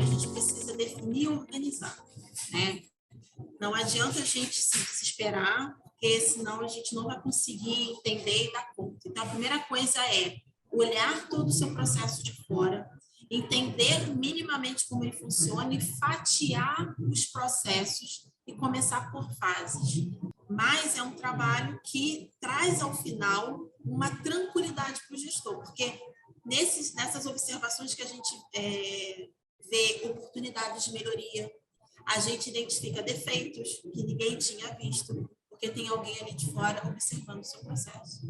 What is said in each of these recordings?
primeiro a gente precisa definir e organizar, né? Não adianta a gente se desesperar, porque senão a gente não vai conseguir entender e dar conta. Então, a primeira coisa é olhar todo o seu processo de fora, entender minimamente como ele funciona e fatiar os processos e começar por fases. Mas é um trabalho que traz, ao final, uma tranquilidade para o gestor, porque nessas observações que a gente vê oportunidades de melhoria, a gente identifica defeitos que ninguém tinha visto, porque tem alguém ali de fora observando o seu processo.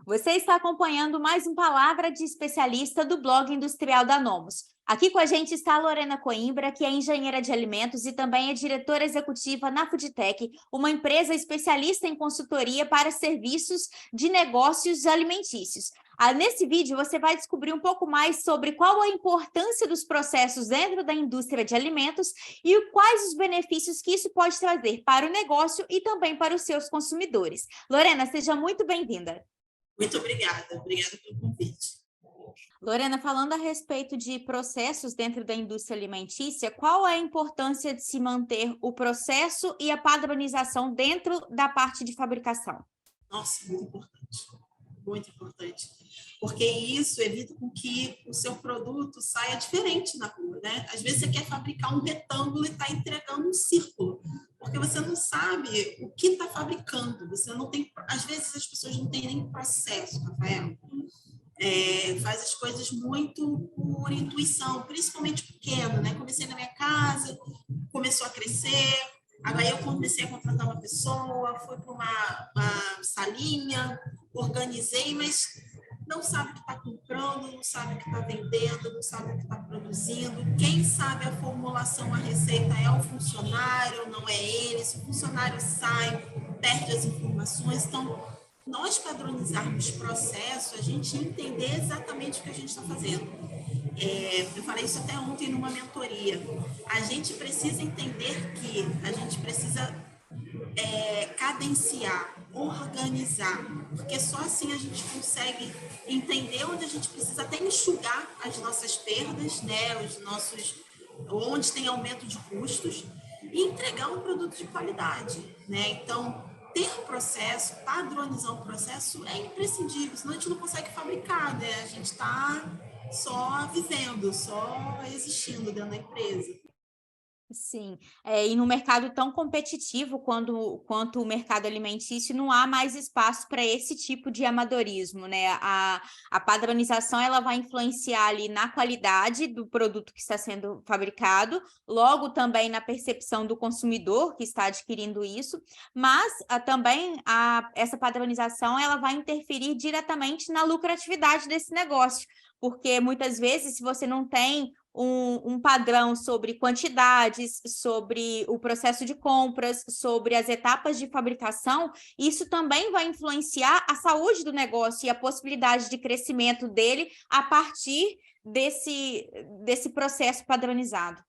Você está acompanhando mais um Palavra de Especialista do blog Industrial da Nomos. Aqui com a gente está a Lorena Coimbra, que é engenheira de alimentos e também é diretora executiva na Foodtech, uma empresa especialista em consultoria para serviços de negócios alimentícios. Nesse vídeo, você vai descobrir um pouco mais sobre qual a importância dos processos dentro da indústria de alimentos e quais os benefícios que isso pode trazer para o negócio e também para os seus consumidores. Lorena, seja muito bem-vinda. Muito obrigada pelo convite. Lorena, falando a respeito de processos dentro da indústria alimentícia, qual é a importância de se manter o processo e a padronização dentro da parte de fabricação? Nossa, muito importante, porque isso evita com que o seu produto saia diferente na rua, né? Às vezes você quer fabricar um retângulo e está entregando um círculo, porque você não sabe o que está fabricando, você não tem, às vezes as pessoas não têm nem processo, Rafael. Faz as coisas muito por intuição, principalmente pequeno, né? Comecei na minha casa, começou a crescer, aí eu comecei a contratar uma pessoa, fui para uma salinha, organizei, mas não sabe o que está comprando, não sabe o que está vendendo, não sabe o que está produzindo. Quem sabe a formulação, a receita é o funcionário, não é ele. Se o funcionário sai, perde as informações. Então, nós padronizarmos processo, a gente entender exatamente o que a gente está fazendo. Eu falei isso até ontem numa mentoria. A gente precisa entender que a gente precisa cadenciar, organizar, porque só assim a gente consegue entender onde a gente precisa até enxugar as nossas perdas, né, onde tem aumento de custos, e entregar um produto de qualidade, né? Então, ter processo, padronizar o processo é imprescindível, senão a gente não consegue fabricar, né? A gente está só vivendo, só existindo dentro da empresa. Sim, e no mercado tão competitivo quanto o mercado alimentício, não há mais espaço para esse tipo de amadorismo, né? A padronização ela vai influenciar ali na qualidade do produto que está sendo fabricado, logo também na percepção do consumidor que está adquirindo isso, mas também essa padronização ela vai interferir diretamente na lucratividade desse negócio, porque muitas vezes, se você não tem um padrão sobre quantidades, sobre o processo de compras, sobre as etapas de fabricação, isso também vai influenciar a saúde do negócio e a possibilidade de crescimento dele a partir desse processo padronizado.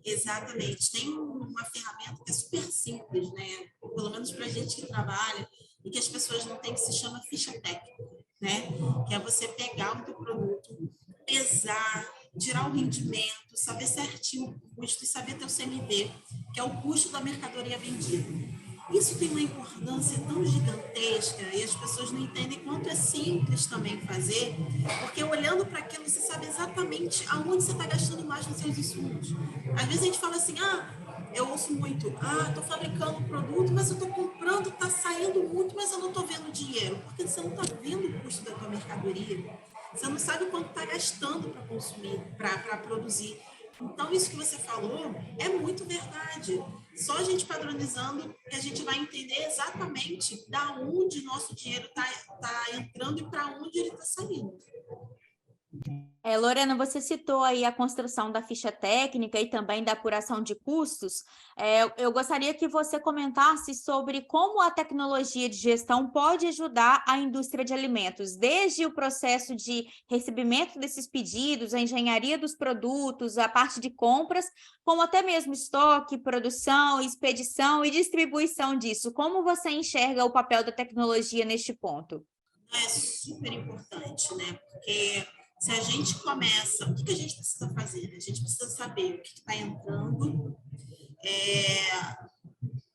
Exatamente. Tem uma ferramenta que é super simples, né? Pelo menos para a gente que trabalha e que as pessoas não têm, que se chama ficha técnica, né? Que é você pegar o teu produto, pesar, tirar o rendimento, saber certinho o custo e saber teu CMV, que é o custo da mercadoria vendida. Isso tem uma importância tão gigantesca e as pessoas não entendem quanto é simples também fazer, porque olhando para aquilo você sabe exatamente aonde você está gastando mais nos seus insumos. Às vezes a gente fala assim, eu ouço muito, estou fabricando um produto, mas eu estou comprando, está saindo muito, mas eu não estou vendo dinheiro, porque você não está vendo o custo da tua mercadoria, você não sabe quanto está gastando para consumir, para produzir. Então, isso que você falou é muito verdade. Só a gente padronizando que a gente vai entender exatamente da onde nosso dinheiro está entrando e para onde ele está saindo. Lorena, você citou aí a construção da ficha técnica e também da apuração de custos. Eu gostaria que você comentasse sobre como a tecnologia de gestão pode ajudar a indústria de alimentos, desde o processo de recebimento desses pedidos, a engenharia dos produtos, a parte de compras, como até mesmo estoque, produção, expedição e distribuição disso. Como você enxerga o papel da tecnologia neste ponto? É super importante, né? Porque se a gente começa, o que a gente precisa fazer? A gente precisa saber o que está entrando,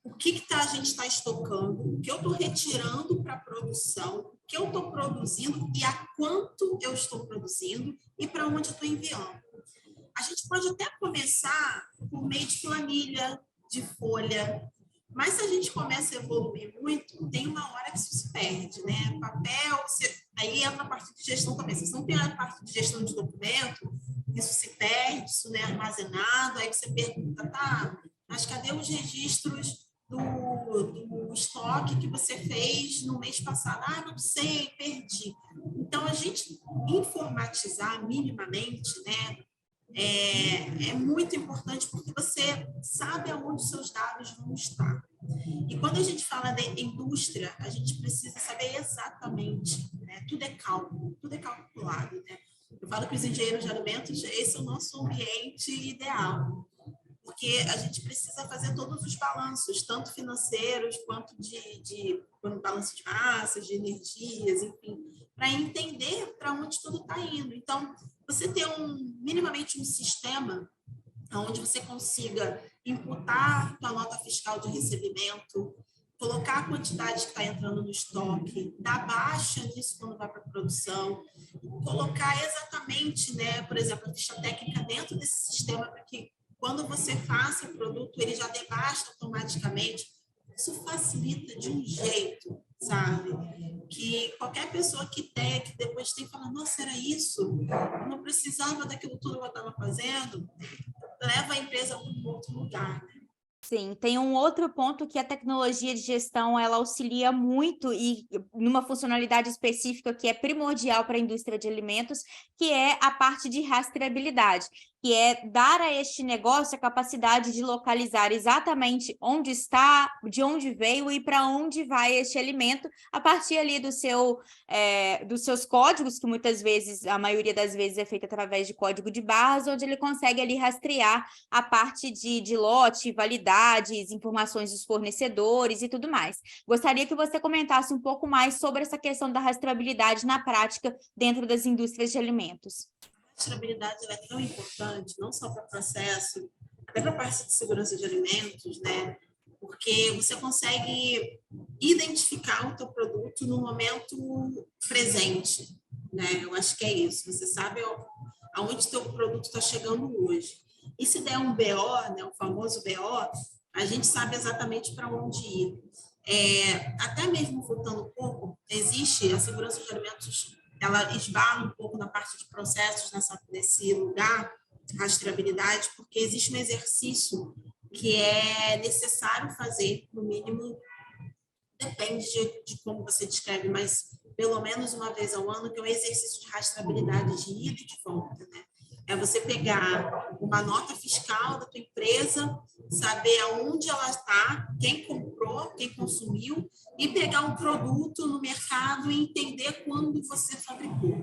o que a gente está estocando, o que eu estou retirando para produção, o que eu estou produzindo e a quanto eu estou produzindo e para onde eu estou enviando. A gente pode até começar por meio de planilha, de folha, mas se a gente começa a evoluir muito, tem uma hora que isso se perde, né? Papel, aí entra a parte de gestão também. Se você não tem a parte de gestão de documento, isso se perde, isso não é armazenado, aí você pergunta, tá, mas cadê os registros do estoque que você fez no mês passado? Ah, não sei, perdi. Então, a gente informatizar minimamente, né, é muito importante porque você sabe aonde seus dados vão estar. E quando a gente fala de indústria, a gente precisa saber exatamente, né? Tudo é cálculo, tudo é calculado, né? Eu falo que os engenheiros de alimentos, esse é o nosso ambiente ideal, porque a gente precisa fazer todos os balanços, tanto financeiros quanto de balanço de massas, de energias, enfim, para entender para onde tudo está indo. Então, você ter minimamente um sistema onde você consiga imputar a nota fiscal de recebimento, colocar a quantidade que está entrando no estoque, dar baixa nisso quando vai para a produção, colocar exatamente, né, por exemplo, a ficha técnica dentro desse sistema para que quando você faça o produto, ele já dê baixa automaticamente. Isso facilita de um jeito, sabe? Que qualquer pessoa que depois tem, fala, nossa, era isso? Eu não precisava daquilo tudo que eu estava fazendo. Leva a empresa para um outro lugar, né? Sim, tem um outro ponto que a tecnologia de gestão ela auxilia muito e numa funcionalidade específica que é primordial para a indústria de alimentos, que é a parte de rastreabilidade, que é dar a este negócio a capacidade de localizar exatamente onde está, de onde veio e para onde vai este alimento, a partir ali dos seus códigos, que muitas vezes, a maioria das vezes é feita através de código de barras, onde ele consegue ali rastrear a parte de lote, validades, informações dos fornecedores e tudo mais. Gostaria que você comentasse um pouco mais sobre essa questão da rastreabilidade na prática dentro das indústrias de alimentos. A rastreabilidade é tão importante, não só para o processo, até para a parte de segurança de alimentos, né? Porque você consegue identificar o teu produto no momento presente, né? Eu acho que é isso. Você sabe aonde o teu produto está chegando hoje. E se der um BO, né, o famoso BO, a gente sabe exatamente para onde ir. Até mesmo voltando um pouco, existe a segurança de alimentos, ela esbarra um pouco na parte de processos nesse lugar, rastreabilidade, porque existe um exercício que é necessário fazer, no mínimo, depende de como você descreve, mas pelo menos uma vez ao ano, que é um exercício de rastreabilidade de ida e de volta, né? É você pegar uma nota fiscal da tua empresa, saber aonde ela está, quem comprou, quem consumiu, e pegar um produto no mercado e entender quando você fabricou.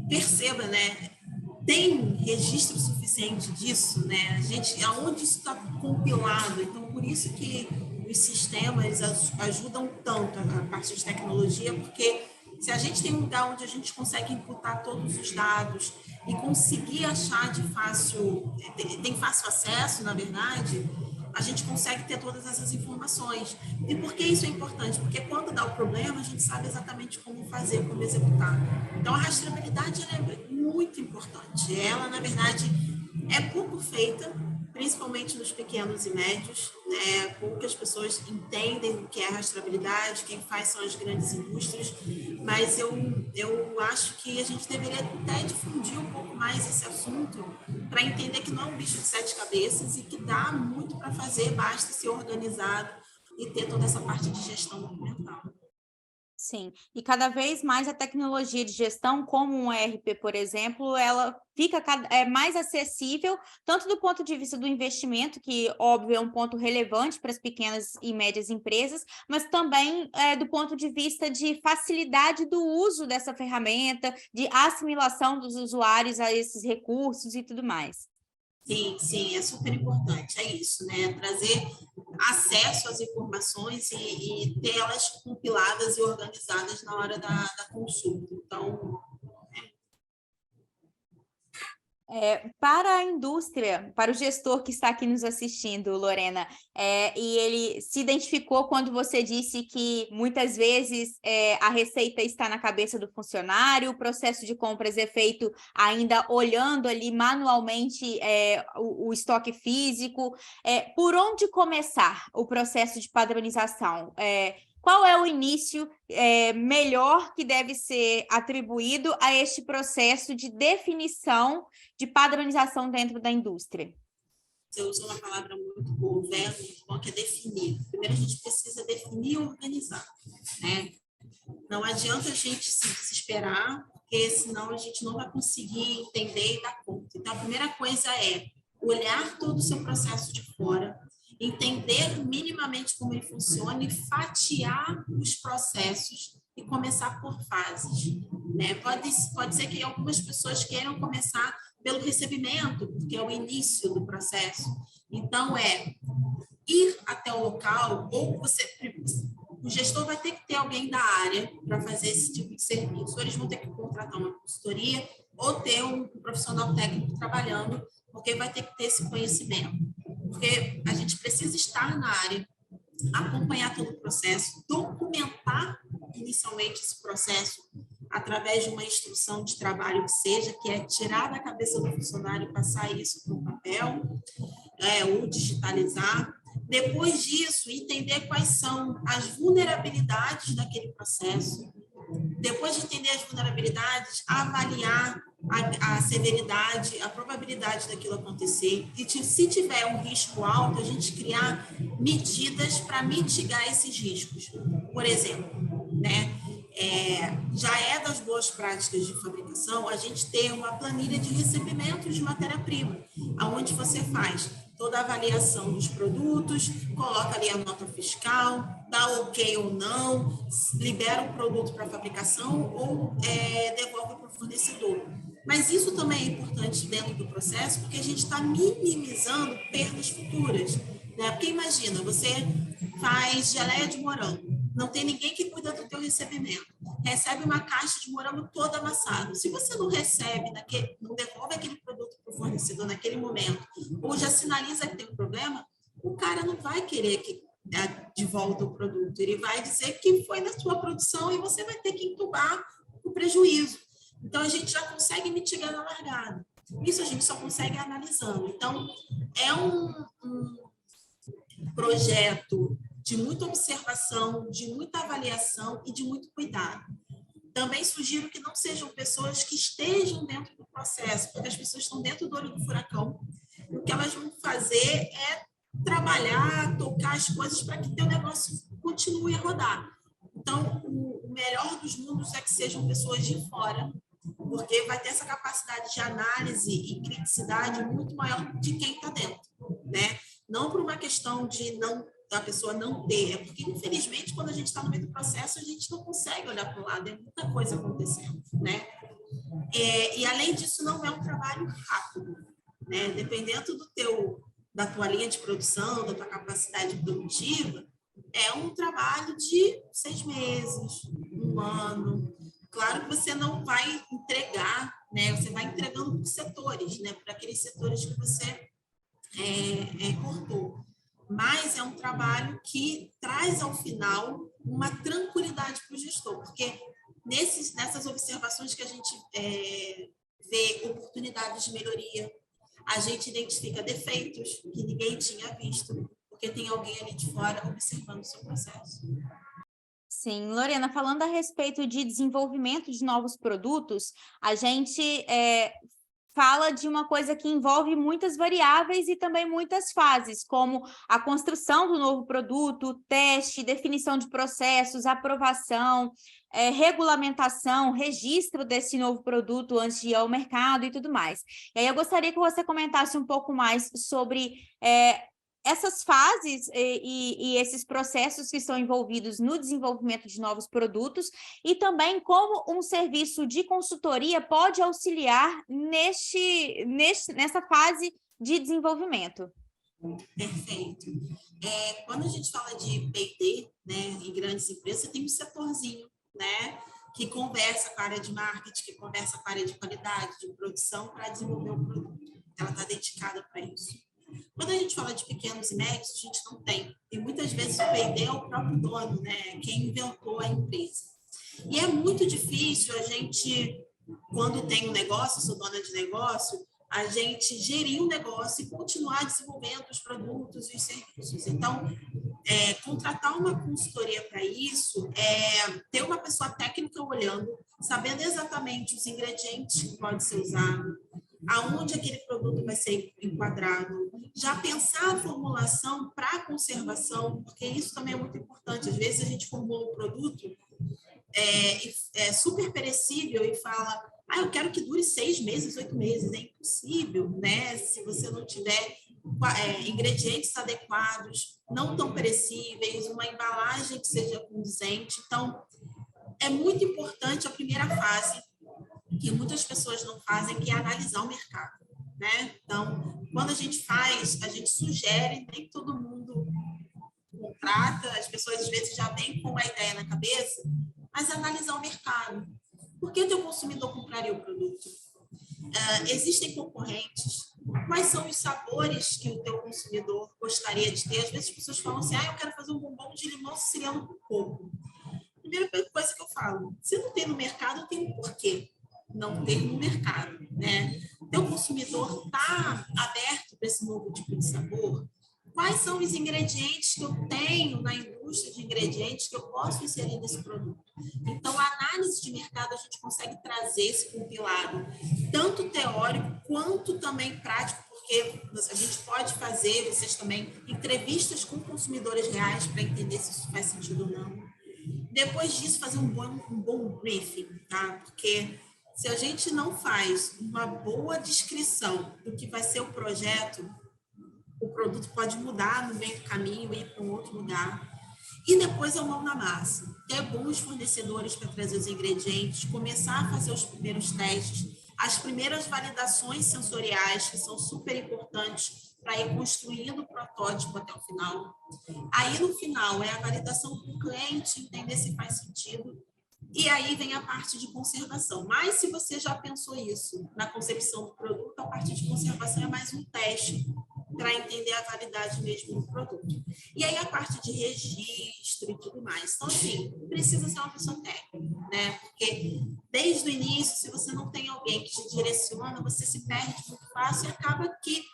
Perceba, né? Tem registro suficiente disso, né? Aonde isso está compilado? Então, por isso que os sistemas ajudam tanto a parte de tecnologia, porque se a gente tem um lugar onde a gente consegue imputar todos os dados e conseguir achar tem fácil acesso, na verdade, a gente consegue ter todas essas informações. E por que isso é importante? Porque quando dá o problema, a gente sabe exatamente como fazer, como executar. Então, a rastreabilidade é muito importante. Ela, na verdade, é pouco feita, principalmente nos pequenos e médios, né? Poucas pessoas entendem o que é rastreabilidade, quem faz são as grandes indústrias, mas eu acho que a gente deveria até difundir um pouco mais esse assunto para entender que não é um bicho de sete cabeças e que dá muito para fazer, basta ser organizado e ter toda essa parte de gestão documental. Sim, e cada vez mais a tecnologia de gestão, como um ERP, por exemplo, ela fica mais acessível, tanto do ponto de vista do investimento, que, óbvio, é um ponto relevante para as pequenas e médias empresas, mas também do ponto de vista de facilidade do uso dessa ferramenta, de assimilação dos usuários a esses recursos e tudo mais. Sim, sim, é super importante, é isso, né? Trazer acesso às informações e ter elas compiladas e organizadas na hora da consulta. Então, Para a indústria, para o gestor que está aqui nos assistindo, Lorena, e ele se identificou quando você disse que muitas vezes a receita está na cabeça do funcionário, o processo de compras é feito ainda olhando ali manualmente o estoque físico. Por onde começar o processo de padronização? Qual é o início melhor que deve ser atribuído a este processo de definição de padronização dentro da indústria? você usou uma palavra muito boa, um verbo muito bom, que é definir. Primeiro, a gente precisa definir e organizar, né? Não adianta a gente se desesperar, porque senão a gente não vai conseguir entender e dar conta. Então, a primeira coisa é olhar todo o seu processo de fora, entender minimamente como ele funciona e fatiar os processos e começar por fases, né? Pode ser que algumas pessoas queiram começar pelo recebimento, porque é o início do processo. Então, ir até o local, ou o gestor vai ter que ter alguém da área para fazer esse tipo de serviço, ou eles vão ter que contratar uma consultoria, ou ter um profissional técnico trabalhando, porque vai ter que ter esse conhecimento. Porque a gente precisa estar na área, acompanhar todo o processo, documentar inicialmente esse processo através de uma instrução de trabalho que seja, que é tirar da cabeça do funcionário e passar isso para o papel, ou digitalizar. Depois disso, entender quais são as vulnerabilidades daquele processo. Depois de entender as vulnerabilidades, avaliar a severidade, a probabilidade daquilo acontecer. E se tiver um risco alto, a gente criar medidas para mitigar esses riscos. Por exemplo, né? Já é das boas práticas de fabricação a gente ter uma planilha de recebimento de matéria-prima, onde você faz toda a avaliação dos produtos, coloca ali a nota fiscal, dá ok ou não, libera o produto para fabricação ou devolve para o fornecedor. Mas isso também é importante dentro do processo, porque a gente está minimizando perdas futuras, né? Porque imagina, você faz geleia de morango, não tem ninguém que cuida do teu recebimento, recebe uma caixa de morango toda amassada. Se você não recebe, não devolve aquele produto para o fornecedor naquele momento, ou já sinaliza que tem um problema, o cara não vai querer de volta o produto, ele vai dizer que foi na sua produção e você vai ter que entubar o prejuízo. Então, a gente já consegue mitigar na largada. Isso a gente só consegue analisando. Então, é um projeto de muita observação, de muita avaliação e de muito cuidado. Também sugiro que não sejam pessoas que estejam dentro do processo, porque as pessoas estão dentro do olho do furacão. O que elas vão fazer é trabalhar, tocar as coisas para que o teu negócio continue a rodar. Então, o melhor dos mundos é que sejam pessoas de fora, porque vai ter essa capacidade de análise e criticidade muito maior de quem está dentro, né? Não por uma questão de a pessoa não ter, é porque, infelizmente, quando a gente está no meio do processo, a gente não consegue olhar para o lado, é muita coisa acontecendo, né? E, além disso, não é um trabalho rápido, né? Dependendo da tua linha de produção, da tua capacidade produtiva, é um trabalho de 6 meses, 1 ano. Claro que você não vai entregar, né? Você vai entregando por setores, né? Por aqueles setores que você cortou. Mas é um trabalho que traz, ao final, uma tranquilidade para o gestor, porque nessas observações que a gente vê oportunidades de melhoria, a gente identifica defeitos que ninguém tinha visto, porque tem alguém ali de fora observando o seu processo. Sim, Lorena, falando a respeito de desenvolvimento de novos produtos, a gente fala de uma coisa que envolve muitas variáveis e também muitas fases, como a construção do novo produto, teste, definição de processos, aprovação, regulamentação, registro desse novo produto antes de ir ao mercado e tudo mais. E aí eu gostaria que você comentasse um pouco mais sobre essas fases e esses processos que estão envolvidos no desenvolvimento de novos produtos e também como um serviço de consultoria pode auxiliar nessa fase de desenvolvimento. Perfeito. Quando a gente fala de P&D, né, em grandes empresas, você tem um setorzinho, né, que conversa com a área de marketing, que conversa com a área de qualidade, de produção, para desenvolver o produto. Ela está dedicada para isso. Quando a gente fala de pequenos e médios, a gente não tem. E muitas vezes o P&D é o próprio dono, né, quem inventou a empresa. E é muito difícil a gente, quando tem um negócio, sou dona de negócio, a gente gerir um negócio e continuar desenvolvendo os produtos e os serviços. Então, contratar uma consultoria para isso, ter uma pessoa técnica olhando, sabendo exatamente os ingredientes que pode ser usado, aonde aquele produto vai ser enquadrado, já pensar a formulação para a conservação, porque isso também é muito importante. Às vezes a gente formula um produto super perecível e fala, eu quero que dure 6 meses, 8 meses. É impossível, né? Se você não tiver ingredientes adequados, não tão perecíveis, uma embalagem que seja condizente. Então, é muito importante a primeira fase, que muitas pessoas não fazem, que é analisar o mercado, né? Então, quando a gente faz, a gente sugere, nem todo mundo contrata, as pessoas às vezes já vêm com uma ideia na cabeça, mas analisar o mercado. Por que o teu consumidor compraria o produto? Existem concorrentes? Quais são os sabores que o teu consumidor gostaria de ter? Às vezes as pessoas falam assim, eu quero fazer um bombom de limão siciliano com coco. Primeira coisa que eu falo, se não tem no mercado, tem um porquê não ter no mercado, né? O teu consumidor está aberto para esse novo tipo de sabor? Quais são os ingredientes que eu tenho na indústria de ingredientes que eu posso inserir nesse produto? Então, a análise de mercado, a gente consegue trazer esse compilado, tanto teórico quanto também prático, porque a gente pode fazer, vocês também, entrevistas com consumidores reais para entender se isso faz sentido ou não. Depois disso, fazer um bom briefing, tá? Porque se a gente não faz uma boa descrição do que vai ser o projeto, o produto pode mudar no meio do caminho e ir para um outro lugar. E depois é o mão na massa. Ter bons fornecedores para trazer os ingredientes, começar a fazer os primeiros testes, as primeiras validações sensoriais, que são super importantes para ir construindo o protótipo até o final. Aí, no final, é a validação com o cliente, entender se faz sentido. E aí vem a parte de conservação. Mas se você já pensou isso na concepção do produto, a parte de conservação é mais um teste para entender a validade mesmo do produto. E aí a parte de registro e tudo mais. Então, assim, precisa ser uma pessoa técnica, né? Porque desde o início, se você não tem alguém que te direciona, você se perde muito fácil e acaba que,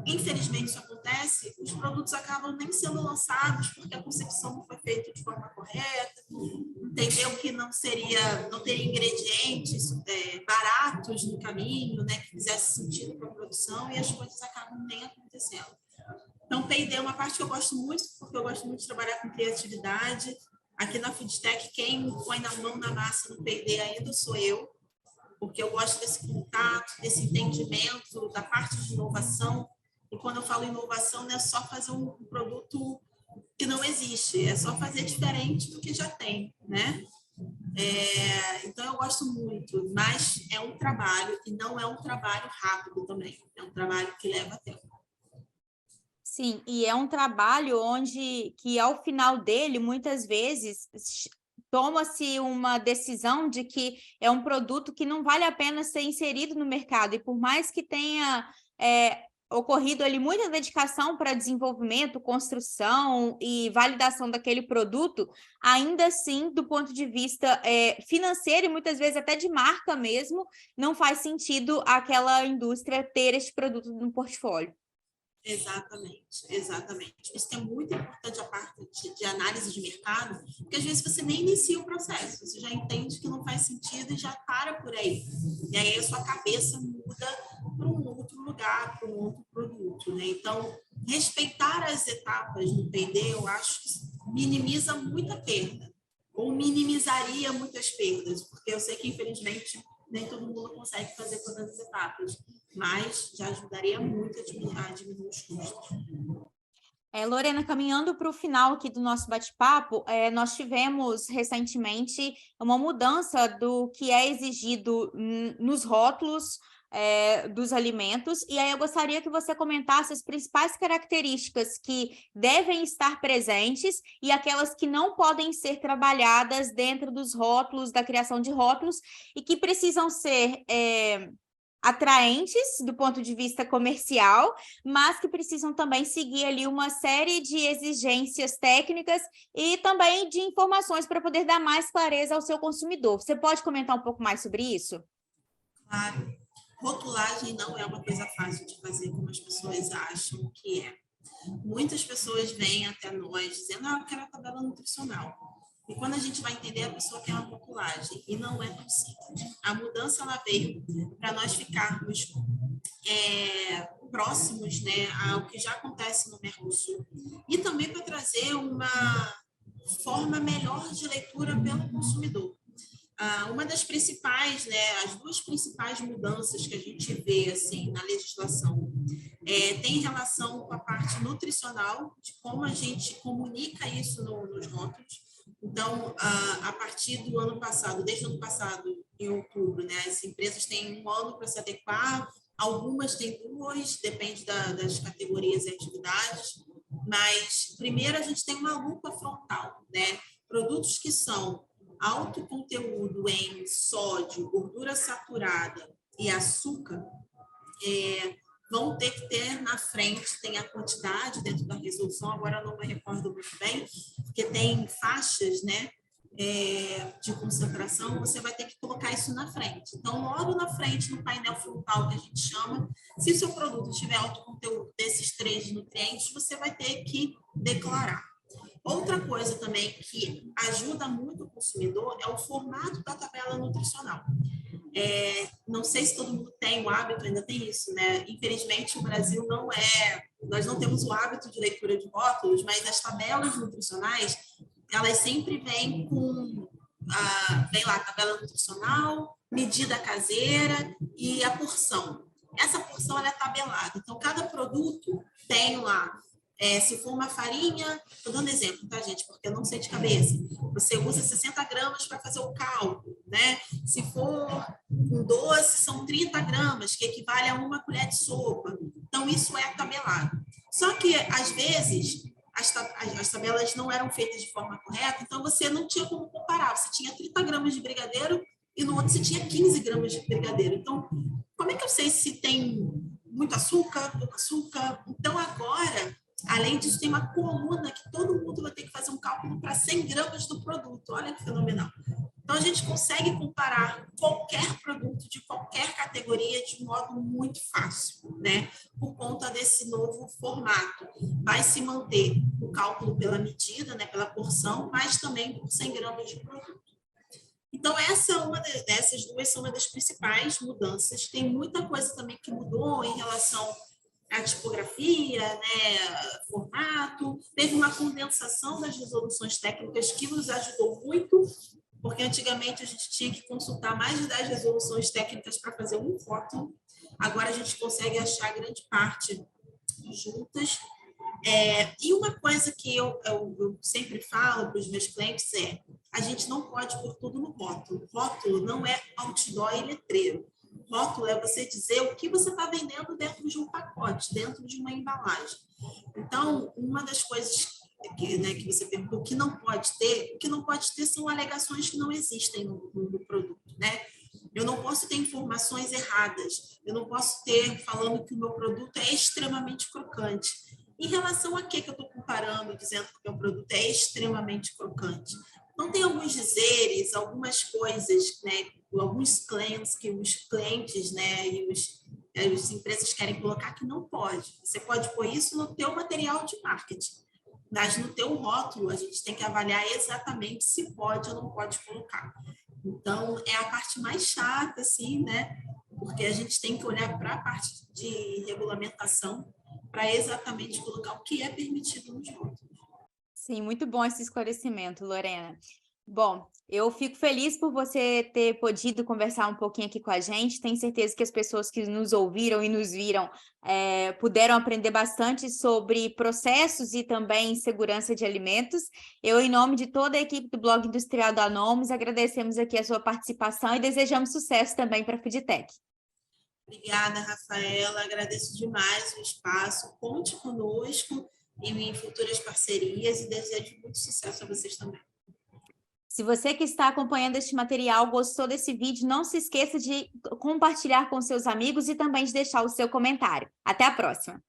infelizmente, isso acontece, os produtos acabam nem sendo lançados porque a concepção não foi feita de forma correta, entendeu que não teria ingredientes baratos no caminho, né, que fizesse sentido para a produção, e as coisas acabam nem acontecendo. Então, P&D é uma parte que eu gosto muito, porque eu gosto muito de trabalhar com criatividade. Aqui na Foodtech, quem põe na mão na massa no P&D ainda sou eu, porque eu gosto desse contato, desse entendimento da parte de inovação. E quando eu falo inovação, não é só fazer um produto que não existe, é só fazer diferente do que já tem, né? Então, eu gosto muito, mas é um trabalho, e não é um trabalho rápido também, é um trabalho que leva tempo. Sim, e é um trabalho que ao final dele, muitas vezes, toma-se uma decisão de que é um produto que não vale a pena ser inserido no mercado, e por mais que tenha ocorrido ali muita dedicação para desenvolvimento, construção e validação daquele produto, ainda assim, do ponto de vista financeiro e muitas vezes até de marca mesmo, não faz sentido aquela indústria ter esse produto no portfólio. Exatamente, exatamente. Isso é muito importante, a parte de análise de mercado, porque às vezes você nem inicia o processo, você já entende que não faz sentido e já para por aí. E aí a sua cabeça muda para um outro lugar, para um outro produto, né? Então, respeitar as etapas do P&D, eu acho que minimiza muita perda, ou minimizaria muitas perdas, porque eu sei que, infelizmente, nem todo mundo consegue fazer todas as etapas, mas já ajudaria muito a diminuir os custos. Lorena, caminhando para o final aqui do nosso bate-papo, nós tivemos recentemente uma mudança do que é exigido nos rótulos dos alimentos, e aí eu gostaria que você comentasse as principais características que devem estar presentes e aquelas que não podem ser trabalhadas dentro dos rótulos, da criação de rótulos, e que precisam ser atraentes do ponto de vista comercial, mas que precisam também seguir ali uma série de exigências técnicas e também de informações para poder dar mais clareza ao seu consumidor. Você pode comentar um pouco mais sobre isso? Claro. Rotulagem não é uma coisa fácil de fazer como as pessoas acham que é. Muitas pessoas vêm até nós dizendo, eu quero a tabela nutricional. E quando a gente vai entender, a pessoa quer uma rotulagem. E não é tão simples. A mudança ela veio para nós ficarmos próximos, né, ao que já acontece no Mercosul. E também para trazer uma forma melhor de leitura pelo consumidor. Uma das principais, né, as duas principais mudanças que a gente vê assim, na legislação tem relação com a parte nutricional, de como a gente comunica isso nos rótulos. Então, a partir do ano passado, desde o ano passado, em outubro, né, as empresas têm um ano para se adequar, algumas têm 2, depende das categorias e atividades, mas primeiro a gente tem uma lupa frontal, né, produtos que são alto conteúdo em sódio, gordura saturada e açúcar, vão ter que ter na frente, tem a quantidade dentro da resolução, agora não me recordo muito bem, porque tem faixas, né, de concentração, você vai ter que colocar isso na frente. Então, logo na frente, no painel frontal, que a gente chama, se o seu produto tiver alto conteúdo desses 3 nutrientes, você vai ter que declarar. Outra coisa também que ajuda muito o consumidor é o formato da tabela nutricional. Não sei se todo mundo tem o hábito, ainda tem isso, né? Infelizmente, o Brasil nós não temos o hábito de leitura de rótulos, mas as tabelas nutricionais, elas sempre vêm com, vem lá, tabela nutricional, medida caseira e a porção. Essa porção ela é tabelada, então cada produto tem lá, se for uma farinha, estou dando exemplo, tá, gente? Porque eu não sei de cabeça. Você usa 60 gramas para fazer o cálculo, né? Se for um doce, são 30 gramas, que equivale a 1 colher de sopa. Então, isso é tabelado. Só que, às vezes, as tabelas não eram feitas de forma correta, então você não tinha como comparar. Você tinha 30 gramas de brigadeiro e no outro você tinha 15 gramas de brigadeiro. Então, como é que eu sei se tem muito açúcar, pouco açúcar? Então, agora, além disso, tem uma coluna que todo mundo vai ter que fazer um cálculo para 100 gramas do produto. Olha que fenomenal. Então, a gente consegue comparar qualquer produto de qualquer categoria de modo muito fácil, né? Por conta desse novo formato. Vai se manter o cálculo pela medida, né? Pela porção, mas também por 100 gramas de produto. Então, essas duas são uma das principais mudanças. Tem muita coisa também que mudou em relação à tipografia, né, formato. Teve uma condensação das resoluções técnicas que nos ajudou muito, porque antigamente a gente tinha que consultar mais de 10 resoluções técnicas para fazer um rótulo. Agora a gente consegue achar grande parte juntas. E uma coisa que eu sempre falo para os meus clientes a gente não pode pôr tudo no rótulo. Rótulo não é outdoor e letreiro. Rótulo é você dizer o que você está vendendo dentro de um pacote, dentro de uma embalagem. Então, uma das coisas que você perguntou, o que não pode ter são alegações que não existem no produto, né? Eu não posso ter informações erradas, eu não posso ter falando que o meu produto é extremamente crocante. Em relação a que eu estou comparando, dizendo que o meu produto é extremamente crocante? Então, tem alguns dizeres, algumas coisas, né, alguns claims que os clientes, né, e as empresas querem colocar que não pode. Você pode pôr isso no teu material de marketing, mas no teu rótulo a gente tem que avaliar exatamente se pode ou não pode colocar. Então, é a parte mais chata, assim, né, porque a gente tem que olhar para a parte de regulamentação para exatamente colocar o que é permitido nos rótulos. Sim, muito bom esse esclarecimento, Lorena. Bom, eu fico feliz por você ter podido conversar um pouquinho aqui com a gente. Tenho certeza que as pessoas que nos ouviram e nos viram puderam aprender bastante sobre processos e também segurança de alimentos. Eu, em nome de toda a equipe do Blog Industrial da Nomes, agradecemos aqui a sua participação e desejamos sucesso também para a Foodtech. Obrigada, Rafaela. Agradeço demais o espaço. Conte conosco em futuras parcerias e desejo muito sucesso a vocês também. Se você que está acompanhando este material gostou desse vídeo, não se esqueça de compartilhar com seus amigos e também de deixar o seu comentário. Até a próxima!